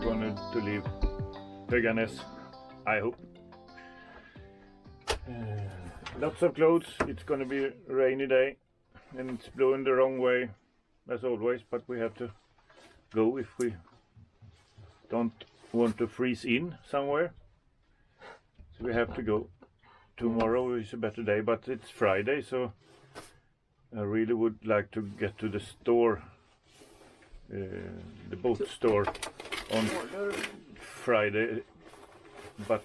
going to leave Höganäs, I hope. Lots of clothes. It's going to be a rainy day and it's blowing the wrong way as always, but we have to go if we don't want to freeze in somewhere. So we have to go. Tomorrow is a better day, but it's Friday, so I really would like to get to the store, the boat store on Friday, but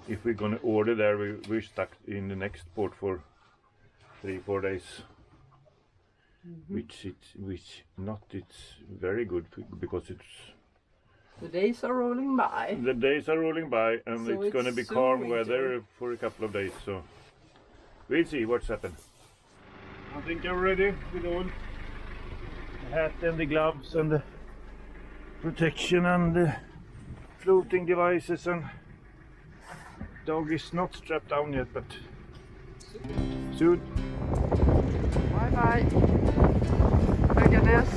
if we're gonna order there, we're stuck in the next port for 3-4 days, which it's very good because the days are rolling by. The days are rolling by, and So it's gonna be soon calm winter. weather for a couple of days, so we'll see what's happened. I think I'm ready with all the hat and the gloves and the protection and the floating devices, and dog is not strapped down yet, but soon. Bye bye. Höganäs.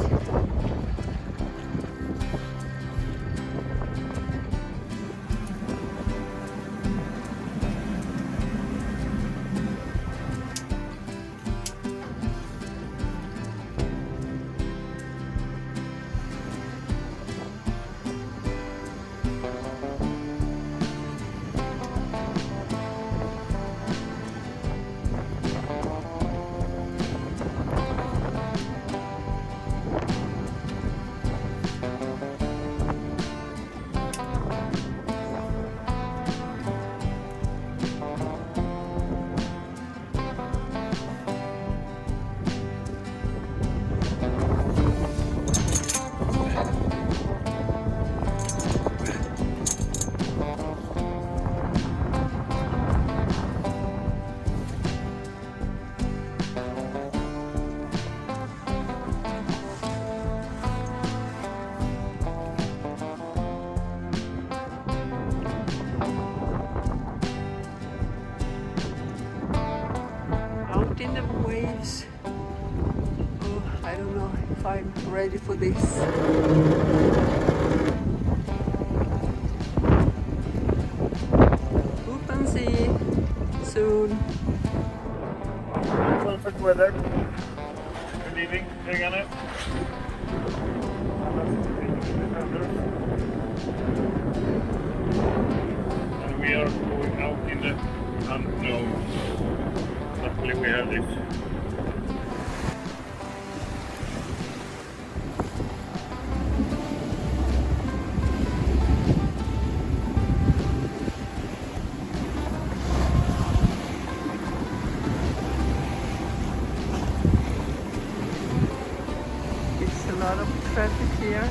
Out in the waves. Oh, I don't know if I'm ready for this. Open sea soon. Perfect weather. We're leaving Höganäs. And we are going out in the unknown. Luckily we have this. It's a lot of traffic here.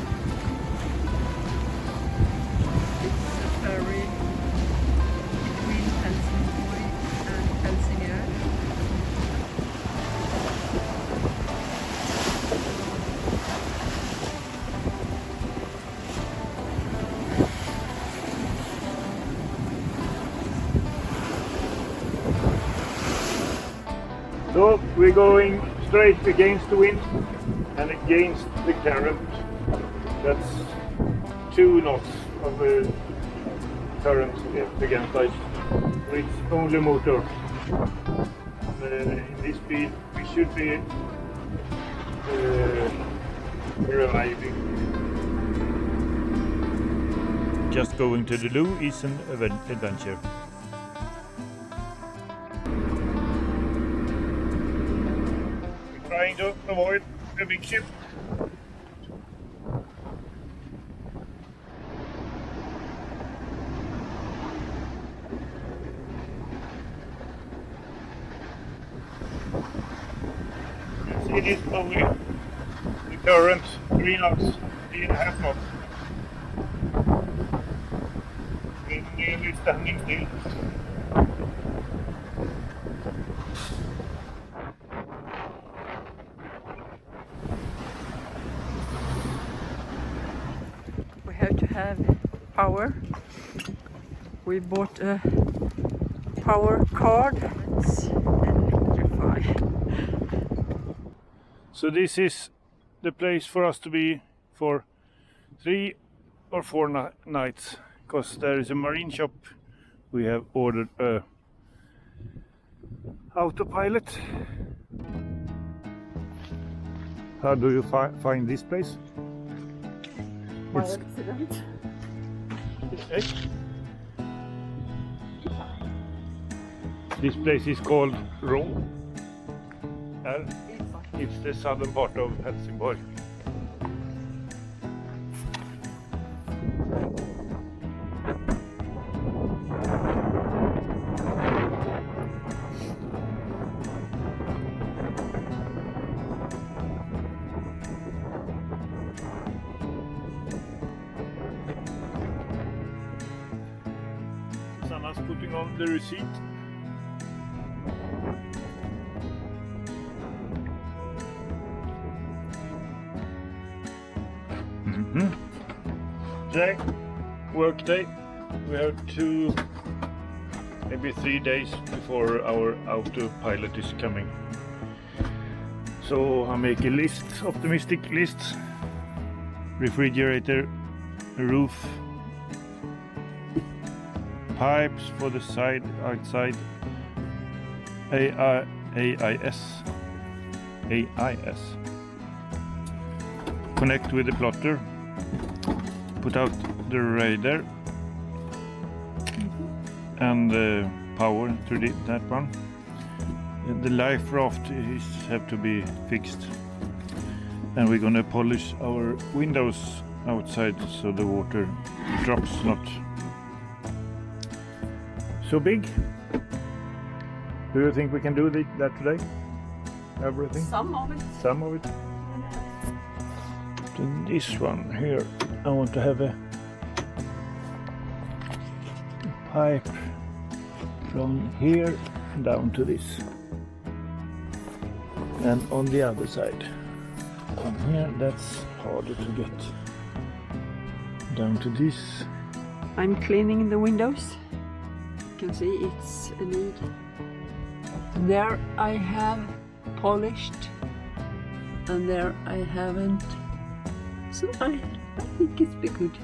It's a ferry between Helsingborg and Helsingør. So we're going straight against the wind and against the current. That's 2 knots of current against ice. It's only motor. In this speed we should be arriving. Just going to the loo is an adventure. Trying to avoid a big ship. You see this only the current 3 knots, 3.5 knots. We're nearly standing still. To have power. We bought a power card. Let's electrify. So this is the place for us to be for 3 or 4 nights, because there is a marine shop. We have ordered a autopilot. How do you find this place? By It's- accident. This place is called Rom. It's the southern part of Helsingborg. Sanna's putting on the receipt. Today, work day. We have 2, maybe 3 days before our autopilot is coming. So I make a list, optimistic list. Refrigerator, roof, pipes for the side, outside, AIS. Connect with the plotter. Put out the radar and power to that one. And the life raft have to be fixed, and we're gonna polish our windows outside so the water drops not so big. Do you think we can do that today? Everything? Some of it. Some of it. To this one here, I want to have a pipe from here down to this, and on the other side from here, that's harder to get down to this. I'm cleaning the windows. You can see it's a need. There I have polished, and there I haven't. So I think it's be good.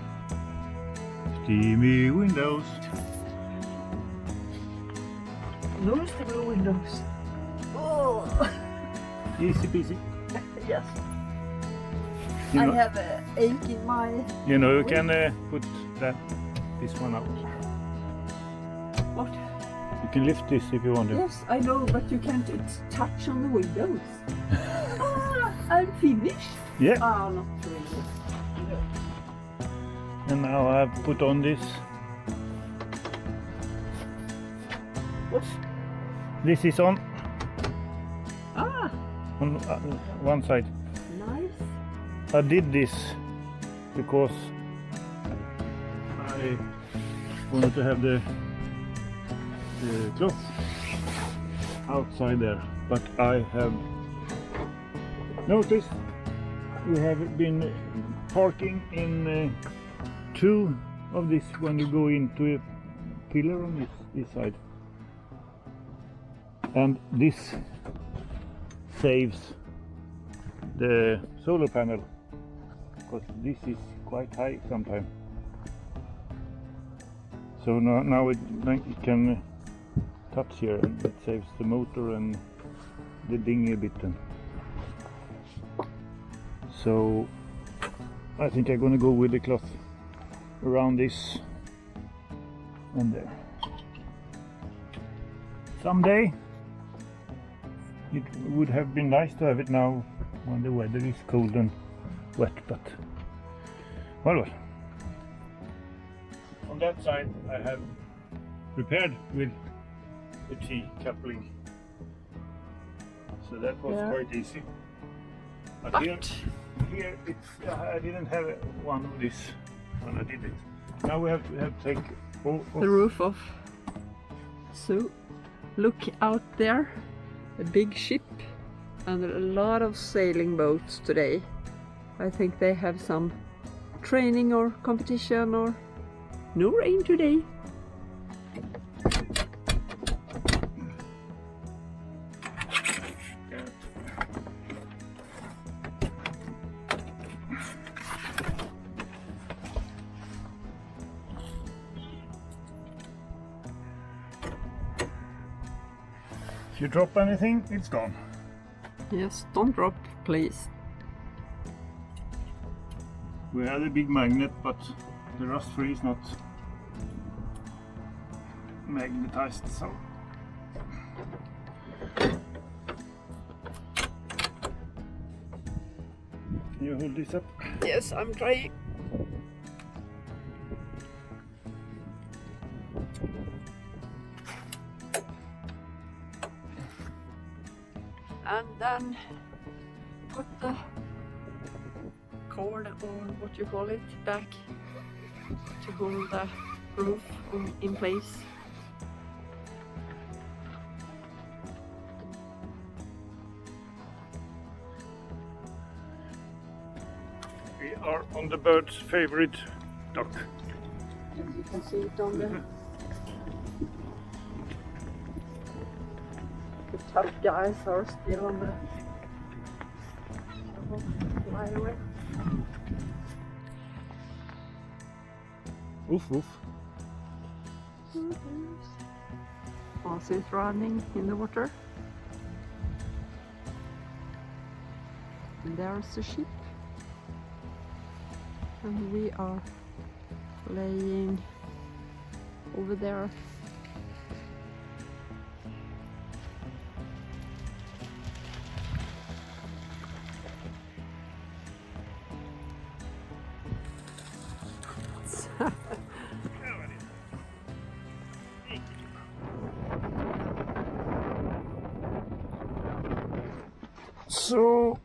Steamy windows. Those the blue windows. Oh, Easy peasy. yes. You I know, have an ache in my. you can put this one out. What? You can lift this if you want to. Yes, I know, but you can't touch on the windows. I'm finished. Yeah. Not really. And now I've put on this. What? This is on Ah, one side. nice. I did this because I wanted to have the cloth outside there, but I have noticed we have been parking in 2 of this when you go into a pillar on this side, and this saves the solar panel, because this is quite high sometimes. So now it can touch here, and it saves the motor and the dinghy a bit. So I think I'm gonna go with the cloth around this and there. Someday it would have been nice to have it now when the weather is cold and wet, but well. On that side I have prepared with the T-coupling, so that was quite easy. But here it's I didn't have one of this when I did it. Now we have to take The roof off. So look out there, a big ship and a lot of sailing boats today. I think they have some training or competition, or no rain today. If you drop anything, it's gone. Yes, don't drop, please. We had a big magnet, but the rust-free is not magnetized, so. Can you hold this up? Yes, I'm trying. And then put the cord, or what you call it, back to hold the roof in place. We are on the bird's favorite dock. As you can see it on the tough guys are still on the flyaway. Woof woof. Also is running in the water. And there's the ship. And we are laying over there. So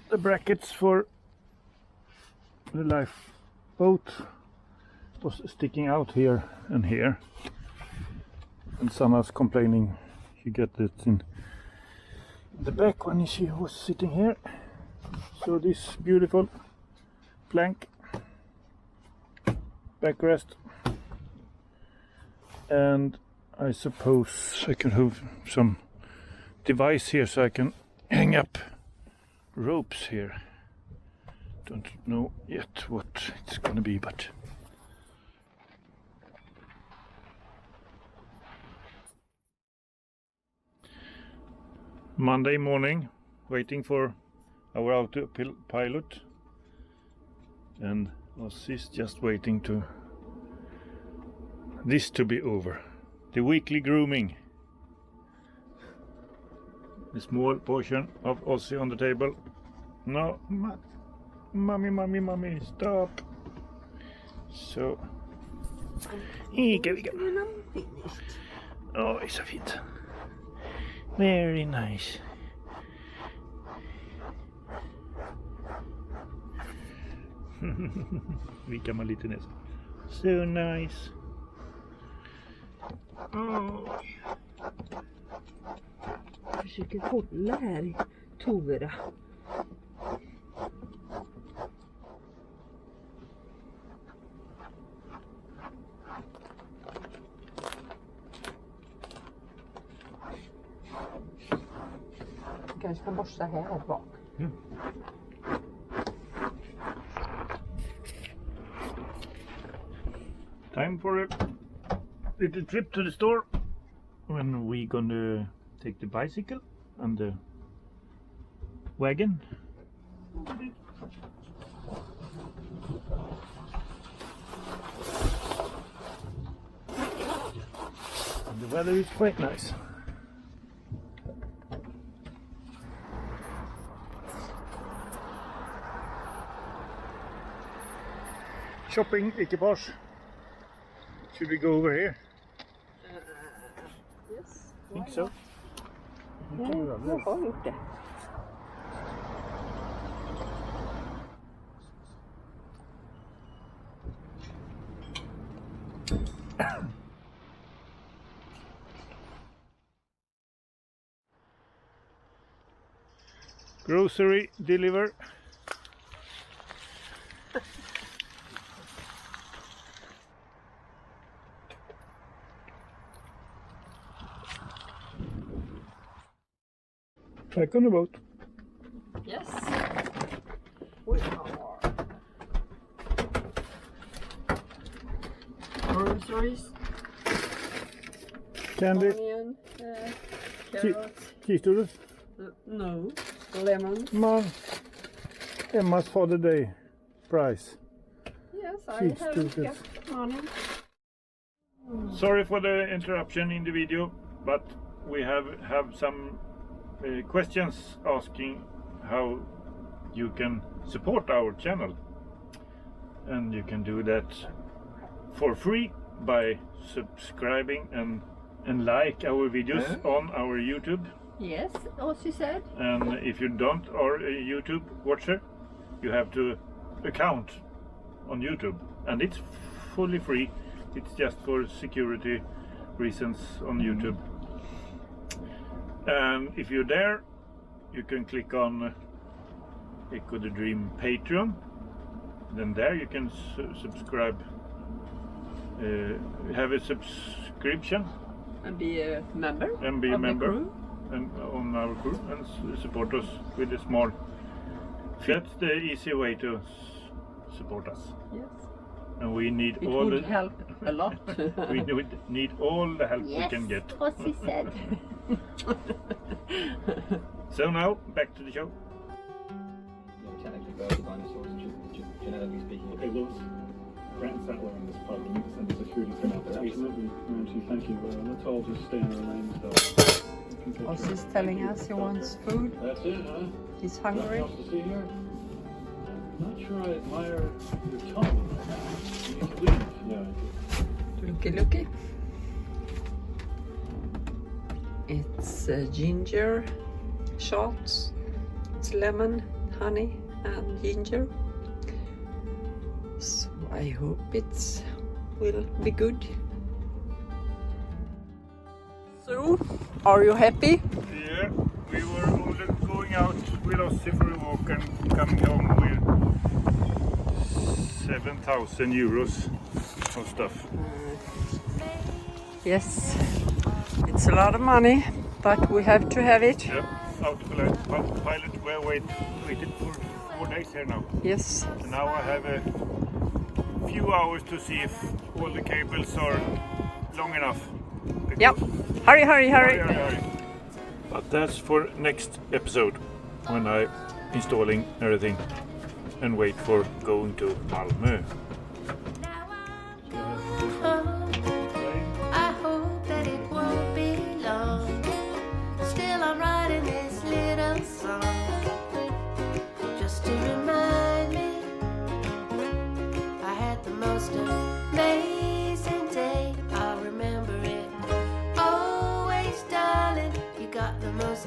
the brackets for the lifeboat was sticking out here and here, and Sanna's complaining she got it in the back when she was sitting here. So this beautiful plank backrest, and I suppose I can have some device here so I can hang up ropes here. Don't know yet what it's gonna be, but Monday morning, waiting for our autopilot, and us is just waiting to this to be over. The weekly grooming. A small portion of Aussie on the table. No, mommy, stop. So, here we go. Oh, it's a fit. Very nice. Vika man lite nästan. So nice. Oh. Jag försöker hålla här i Tora. Kanske kan borsta här bak. Mm. Time for a little trip to the store. When we gonna take the bicycle and the wagon. And the weather is quite nice. Shopping equipage. Should we go over here? Yes. I think so. Jag har gjort det. Grocery deliver. Back on the boat. Yes. We are. Groceries. Candy. Onion, Carrots. Cheese doodles? No. Lemon. Man, Emma's Father Day prize. Yes, I Cheese have doodles. got money. Sorry for the interruption in the video, but we have some questions asking how you can support our channel, and you can do that for free by subscribing and like our videos on our YouTube. Yes, as you said. And if you don't are a YouTube watcher, you have to account on YouTube, and it's fully free. It's just for security reasons on YouTube. And if you're there, you can click on Echo the Dream Patreon. Then there you can subscribe, have a subscription And be a member. and be a of the member crew. and on our crew and support us with a small fee. That's the easy way to support us. Yes. And we need It all would the help a lot. we need all the help we can get. As he said. So now back to the show. technically birds are dinosaurs, genetically speaking. Okay, Lewis, Grant Sattler in this pub, and you can send the security team out there. Absolutely, Ramsey, thank you. Let's all just stay in our lanes, though. Ozzy's telling us he wants food. That's it, huh? He's Nothing hungry. else to see here? I'm not sure I admire your tone right now. You need to leave. Yeah. Looky. It's ginger shots. It's lemon, honey, and ginger. So I hope it will be good. So, are you happy? Yeah, we were only going out with Ozzy for a walk and coming home with 7,000 euros of stuff. Yes, it's a lot of money, but we have to have it. Yeah, autopilot were waited for 4 days here now. Yes. And now I have a few hours to see if all the cables are long enough. Yep. Hurry, hurry, hurry. Hurry. But that's for next episode, when I installing everything and wait for going to Malmö. I hope that it won't be long. Still I'm writing this little song, just to remind me I had the most amazing day. I'll remember it always, darling. You got the most